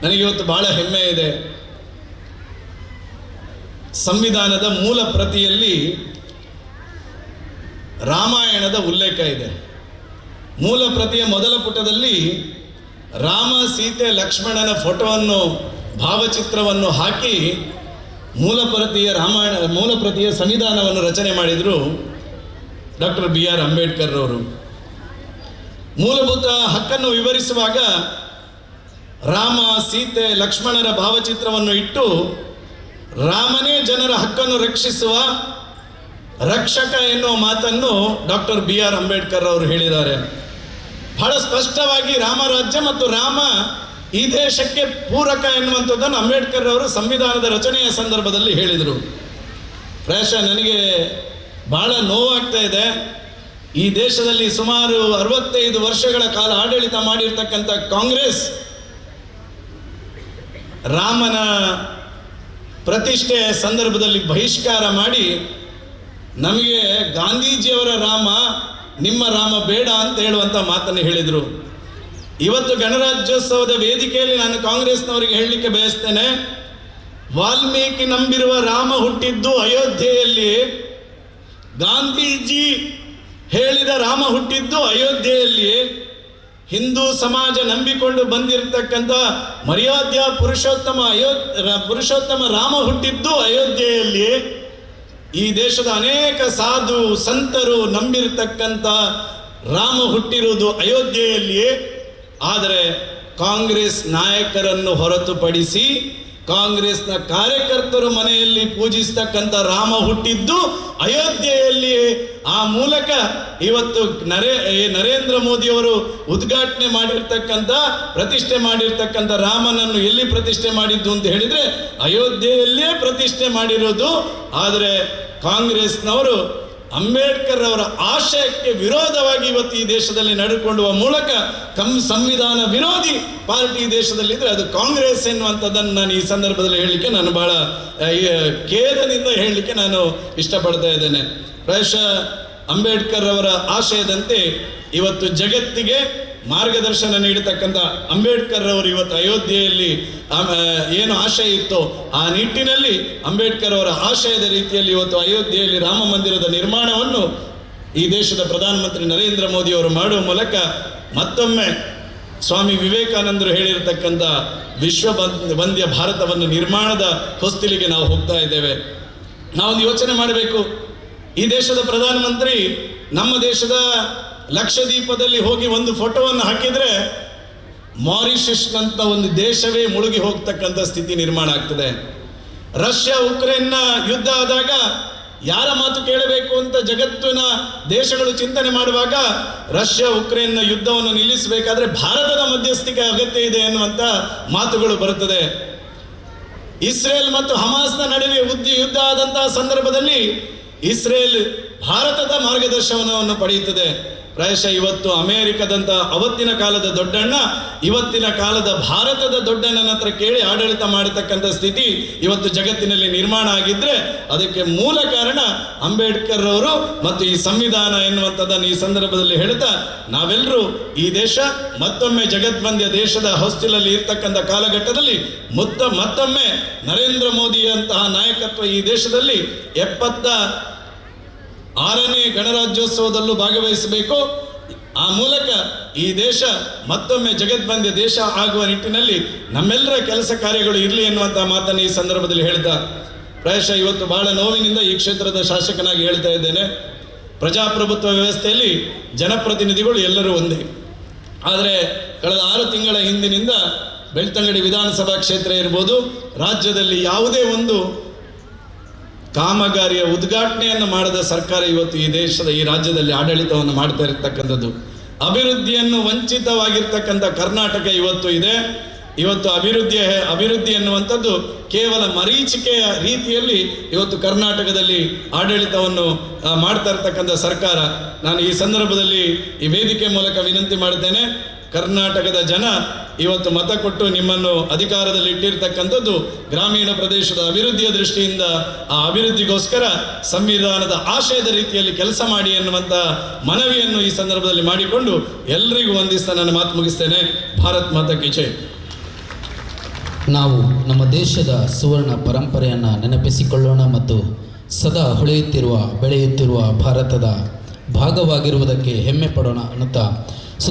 ನನಗಿವತ್ತು ಬಹಳ ಹೆಮ್ಮೆ ಇದೆ. ಸಂವಿಧಾನದ ಮೂಲ ಪ್ರತಿಯಲ್ಲಿ ರಾಮಾಯಣದ ಉಲ್ಲೇಖ ಇದೆ. ಮೂಲ ಪ್ರತಿಯ ಮೊದಲ ಪುಟದಲ್ಲಿ ರಾಮ, ಸೀತೆ, ಲಕ್ಷ್ಮಣನ ಫೋಟೋವನ್ನು, ಭಾವಚಿತ್ರವನ್ನು ಹಾಕಿ ಮೂಲ ಪ್ರತಿಯ ಸಂವಿಧಾನವನ್ನು ರಚನೆ ಮಾಡಿದರು ಡಾಕ್ಟರ್ BR ಅಂಬೇಡ್ಕರ್ ಅವರು. ಮೂಲಭೂತ ಹಕ್ಕನ್ನು ವಿವರಿಸುವಾಗ ರಾಮ, ಸೀತೆ, ಲಕ್ಷ್ಮಣರ ಭಾವಚಿತ್ರವನ್ನು ಇಟ್ಟು ರಾಮನೇ ಜನರ ಹಕ್ಕನ್ನು ರಕ್ಷಿಸುವ ರಕ್ಷಕ ಎನ್ನುವ ಮಾತನ್ನು ಡಾಕ್ಟರ್ BR ಅಂಬೇಡ್ಕರ್ ಅವರು ಹೇಳಿದ್ದಾರೆ. ಬಹಳ ಸ್ಪಷ್ಟವಾಗಿ ರಾಮರಾಜ್ಯ ಮತ್ತು ರಾಮ ಈ ದೇಶಕ್ಕೆ ಪೂರಕ ಎನ್ನುವಂಥದ್ದನ್ನು ಅಂಬೇಡ್ಕರ್ ಅವರು ಸಂವಿಧಾನದ ರಚನೆಯ ಸಂದರ್ಭದಲ್ಲಿ ಹೇಳಿದರು. ಪ್ರಾಯಶಃ ನನಗೆ ಬಹಳ ನೋವಾಗ್ತಾ ಇದೆ. ಈ ದೇಶದಲ್ಲಿ ಸುಮಾರು 65 ವರ್ಷಗಳ ಕಾಲ ಆಡಳಿತ ಮಾಡಿರ್ತಕ್ಕಂಥ ಕಾಂಗ್ರೆಸ್ ರಾಮನ ಪ್ರತಿಷ್ಠೆಯ ಸಂದರ್ಭದಲ್ಲಿ ಬಹಿಷ್ಕಾರ ಮಾಡಿ ನಮಗೆ ಗಾಂಧೀಜಿಯವರ ರಾಮ, ನಿಮ್ಮ ರಾಮ ಬೇಡ ಅಂತ ಹೇಳುವಂಥ ಮಾತನ್ನು ಹೇಳಿದರು. ಇವತ್ತು ಗಣರಾಜ್ಯೋತ್ಸವದ ವೇದಿಕೆಯಲ್ಲಿ ನಾನು ಕಾಂಗ್ರೆಸ್ನವರಿಗೆ ಹೇಳಲಿಕ್ಕೆ ಬಯಸ್ತೇನೆ, ವಾಲ್ಮೀಕಿ ನಂಬಿರುವ ರಾಮ ಹುಟ್ಟಿದ್ದು ಅಯೋಧ್ಯೆಯಲ್ಲಿ, ಗಾಂಧೀಜಿ ಹೇಳಿದ ರಾಮ ಹುಟ್ಟಿದ್ದು ಅಯೋಧ್ಯೆಯಲ್ಲಿ, ಹಿಂದೂ ಸಮಾಜ ನಂಬಿಕೊಂಡು ಬಂದಿರತಕ್ಕಂಥ ಮರ್ಯಾದ್ಯ ಪುರುಷೋತ್ತಮ ರಾಮ ಹುಟ್ಟಿದ್ದು ಅಯೋಧ್ಯೆಯಲ್ಲಿ, ಈ ದೇಶದ ಅನೇಕ ಸಾಧು ಸಂತರು ನಂಬಿರತಕ್ಕಂಥ ರಾಮ ಹುಟ್ಟಿರುವುದು ಅಯೋಧ್ಯೆಯಲ್ಲಿಯೇ. ಆದರೆ ಕಾಂಗ್ರೆಸ್ ನಾಯಕರನ್ನು ಹೊರತುಪಡಿಸಿ ಕಾಂಗ್ರೆಸ್ನ ಕಾರ್ಯಕರ್ತರು ಮನೆಯಲ್ಲಿ ಪೂಜಿಸ್ತಕ್ಕಂಥ ರಾಮ ಹುಟ್ಟಿದ್ದು ಅಯೋಧ್ಯೆಯಲ್ಲಿಯೇ. ಆ ಮೂಲಕ ಇವತ್ತು ನರೇಂದ್ರ ಮೋದಿಯವರು ಉದ್ಘಾಟನೆ ಮಾಡಿರ್ತಕ್ಕಂಥ, ಪ್ರತಿಷ್ಠೆ ಮಾಡಿರ್ತಕ್ಕಂಥ ರಾಮನನ್ನು ಎಲ್ಲಿ ಪ್ರತಿಷ್ಠೆ ಮಾಡಿದ್ದು ಅಂತ ಹೇಳಿದರೆ ಅಯೋಧ್ಯೆಯಲ್ಲಿಯೇ ಪ್ರತಿಷ್ಠೆ ಮಾಡಿರೋದು. ಆದರೆ ಕಾಂಗ್ರೆಸ್ನವರು ಅಂಬೇಡ್ಕರ್ ಅವರ ಆಶಯಕ್ಕೆ ವಿರೋಧವಾಗಿ ಇವತ್ತು ಈ ದೇಶದಲ್ಲಿ ನಡೆದುಕೊಳ್ಳುವ ಮೂಲಕ ಸಂವಿಧಾನ ವಿರೋಧಿ ಪಾರ್ಟಿ ದೇಶದಲ್ಲಿದ್ದರೆ ಅದು ಕಾಂಗ್ರೆಸ್ ಎನ್ನುವಂಥದ್ದನ್ನು ನಾನು ಈ ಸಂದರ್ಭದಲ್ಲಿ ಹೇಳಲಿಕ್ಕೆ ನಾನು ಬಹಳ ಖೇದದಿಂದ ಹೇಳಲಿಕ್ಕೆ ನಾನು ಇಷ್ಟಪಡ್ತಾ ಇದ್ದೇನೆ. ಪ್ರಾಯಶಃ ಅಂಬೇಡ್ಕರ್ ಅವರ ಆಶಯದಂತೆ ಇವತ್ತು ಜಗತ್ತಿಗೆ ಮಾರ್ಗದರ್ಶನ ನೀಡತಕ್ಕಂಥ ಅಂಬೇಡ್ಕರ್ ಅವರು ಇವತ್ತು ಅಯೋಧ್ಯೆಯಲ್ಲಿ ಏನು ಆಶಯ ಇತ್ತೋ ಆ ನಿಟ್ಟಿನಲ್ಲಿ ಅಂಬೇಡ್ಕರ್ ಅವರ ಆಶಯದ ರೀತಿಯಲ್ಲಿ ಇವತ್ತು ಅಯೋಧ್ಯೆಯಲ್ಲಿ ರಾಮ ಮಂದಿರದ ನಿರ್ಮಾಣವನ್ನು ಈ ದೇಶದ ಪ್ರಧಾನಮಂತ್ರಿ ನರೇಂದ್ರ ಮೋದಿ ಅವರು ಮಾಡುವ ಮೂಲಕ ಮತ್ತೊಮ್ಮೆ ಸ್ವಾಮಿ ವಿವೇಕಾನಂದರು ಹೇಳಿರತಕ್ಕಂಥ ವಿಶ್ವ ವಂದ್ಯ ಭಾರತವನ್ನು ನಿರ್ಮಾಣದ ಹೊಸ್ತಿಲಿಗೆ ನಾವು ಹೋಗ್ತಾ ಇದ್ದೇವೆ. ನಾವೊಂದು ಯೋಚನೆ ಮಾಡಬೇಕು. ಈ ದೇಶದ ಪ್ರಧಾನಮಂತ್ರಿ ನಮ್ಮ ದೇಶದ ಲಕ್ಷದ್ವೀಪದಲ್ಲಿ ಹೋಗಿ ಒಂದು ಫೋಟೋವನ್ನು ಹಾಕಿದರೆ ಮಾರಿಷಸ್ನಂತ ಒಂದು ದೇಶವೇ ಮುಳುಗಿ ಹೋಗ್ತಕ್ಕಂಥ ಸ್ಥಿತಿ ನಿರ್ಮಾಣ ಆಗ್ತದೆ. ರಷ್ಯಾ ಉಕ್ರೇನ್ನ ಯುದ್ಧ ಆದಾಗ ಯಾರ ಮಾತು ಕೇಳಬೇಕು ಅಂತ ಜಗತ್ತಿನ ದೇಶಗಳು ಚಿಂತನೆ ಮಾಡುವಾಗ ರಷ್ಯಾ ಉಕ್ರೇನ್ನ ಯುದ್ಧವನ್ನು ನಿಲ್ಲಿಸಬೇಕಾದ್ರೆ ಭಾರತದ ಮಧ್ಯಸ್ಥಿಕೆ ಅಗತ್ಯ ಇದೆ ಎನ್ನುವಂಥ ಮಾತುಗಳು ಬರುತ್ತದೆ. ಇಸ್ರೇಲ್ ಮತ್ತು ಹಮಾಸ್ನ ನಡುವೆ ಯುದ್ಧ ಆದಂತಹ ಸಂದರ್ಭದಲ್ಲಿ ಇಸ್ರೇಲ್ ಭಾರತದ ಮಾರ್ಗದರ್ಶನವನ್ನು ಪಡೆಯುತ್ತದೆ. ಪ್ರಾಯಶಃ ಇವತ್ತು ಅಮೆರಿಕದಂಥ ಅವತ್ತಿನ ಕಾಲದ ದೊಡ್ಡಣ್ಣ ಇವತ್ತಿನ ಕಾಲದ ಭಾರತದ ದೊಡ್ಡಣ್ಣನ ಹತ್ರ ಕೇಳಿ ಆಡಳಿತ ಮಾಡತಕ್ಕಂಥ ಸ್ಥಿತಿ ಇವತ್ತು ಜಗತ್ತಿನಲ್ಲಿ ನಿರ್ಮಾಣ ಆಗಿದ್ದರೆ ಅದಕ್ಕೆ ಮೂಲ ಕಾರಣ ಅಂಬೇಡ್ಕರ್ ಅವರು ಮತ್ತು ಈ ಸಂವಿಧಾನ ಎನ್ನುವಂಥದ್ದನ್ನು ಈ ಸಂದರ್ಭದಲ್ಲಿ ಹೇಳ್ತಾ, ನಾವೆಲ್ಲರೂ ಈ ದೇಶ ಮತ್ತೊಮ್ಮೆ ಜಗದ್ವಂದ್ಯ ದೇಶದ ಹೊಸ್ತಿಲಲ್ಲಿ ಇರ್ತಕ್ಕಂಥ ಕಾಲಘಟ್ಟದಲ್ಲಿ ಮತ್ತೊಮ್ಮೆ ನರೇಂದ್ರ ಮೋದಿಯಂತಹ ನಾಯಕತ್ವ ಈ ದೇಶದಲ್ಲಿ 76ನೇ ಗಣರಾಜ್ಯೋತ್ಸವದಲ್ಲೂ ಭಾಗವಹಿಸಬೇಕು. ಆ ಮೂಲಕ ಈ ದೇಶ ಮತ್ತೊಮ್ಮೆ ಜಗದ್ವಂದ್ಯ ದೇಶ ಆಗುವ ನಿಟ್ಟಿನಲ್ಲಿ ನಮ್ಮೆಲ್ಲರ ಕೆಲಸ ಕಾರ್ಯಗಳು ಇರಲಿ ಎನ್ನುವಂಥ ಮಾತನ್ನು ಈ ಸಂದರ್ಭದಲ್ಲಿ ಹೇಳ್ತಾ, ಪ್ರಾಯಶಃ ಇವತ್ತು ಬಹಳ ನೋವಿನಿಂದ ಈ ಕ್ಷೇತ್ರದ ಶಾಸಕನಾಗಿ ಹೇಳ್ತಾ ಇದ್ದೇನೆ. ಪ್ರಜಾಪ್ರಭುತ್ವ ವ್ಯವಸ್ಥೆಯಲ್ಲಿ ಜನಪ್ರತಿನಿಧಿಗಳು ಎಲ್ಲರೂ ಒಂದೇ. ಆದರೆ ಕಳೆದ 6 ತಿಂಗಳ ಹಿಂದಿನಿಂದ ಬೆಳ್ತಂಗಡಿ ವಿಧಾನಸಭಾ ಕ್ಷೇತ್ರ ಇರ್ಬೋದು, ರಾಜ್ಯದಲ್ಲಿ ಯಾವುದೇ ಒಂದು ಕಾಮಗಾರಿಯ ಉದ್ಘಾಟನೆಯನ್ನು ಮಾಡದ ಸರ್ಕಾರ ಇವತ್ತು ಈ ದೇಶದ ಈ ರಾಜ್ಯದಲ್ಲಿ ಆಡಳಿತವನ್ನು ಮಾಡ್ತಾ ಇರತಕ್ಕಂಥದ್ದು. ಅಭಿವೃದ್ಧಿಯನ್ನು ವಂಚಿತವಾಗಿರ್ತಕ್ಕಂಥ ಕರ್ನಾಟಕ ಇವತ್ತು ಇದೆ. ಇವತ್ತು ಅಭಿವೃದ್ಧಿ ಎನ್ನುವಂಥದ್ದು ಕೇವಲ ಮರೀಚಿಕೆಯ ರೀತಿಯಲ್ಲಿ ಇವತ್ತು ಕರ್ನಾಟಕದಲ್ಲಿ ಆಡಳಿತವನ್ನು ಮಾಡ್ತಾ ಇರ್ತಕ್ಕಂಥ ಸರ್ಕಾರ. ನಾನು ಈ ಸಂದರ್ಭದಲ್ಲಿ ಈ ವೇದಿಕೆ ಮೂಲಕ ವಿನಂತಿ ಮಾಡಿದ್ದೇನೆ, ಕರ್ನಾಟಕದ ಜನ ಇವತ್ತು ಮತ ಕೊಟ್ಟು ನಿಮ್ಮನ್ನು ಅಧಿಕಾರದಲ್ಲಿ ಇಟ್ಟಿರ್ತಕ್ಕಂಥದ್ದು ಗ್ರಾಮೀಣ ಪ್ರದೇಶದ ಅಭಿವೃದ್ಧಿಯ ದೃಷ್ಟಿಯಿಂದ, ಆ ಅಭಿವೃದ್ಧಿಗೋಸ್ಕರ ಸಂವಿಧಾನದ ಆಶಯದ ರೀತಿಯಲ್ಲಿ ಕೆಲಸ ಮಾಡಿ ಎನ್ನುವಂಥ ಮನವಿಯನ್ನು ಈ ಸಂದರ್ಭದಲ್ಲಿ ಮಾಡಿಕೊಂಡು ಎಲ್ಲರಿಗೂ ವಂದಿಸ್ತಾ ನನ್ನ ಮಾತು ಮುಗಿಸ್ತೇನೆ. ಭಾರತ್ ಮಾತಾ ಕಿ ಜೈ. ನಾವು ನಮ್ಮ ದೇಶದ ಸುವರ್ಣ ಪರಂಪರೆಯನ್ನು ನೆನಪಿಸಿಕೊಳ್ಳೋಣ ಮತ್ತು ಸದಾ ಹೊಳೆಯುತ್ತಿರುವ ಬೆಳೆಯುತ್ತಿರುವ ಭಾರತದ ಭಾಗವಾಗಿರುವುದಕ್ಕೆ ಹೆಮ್ಮೆ ಪಡೋಣ ಅನ್ನುತ್ತಾ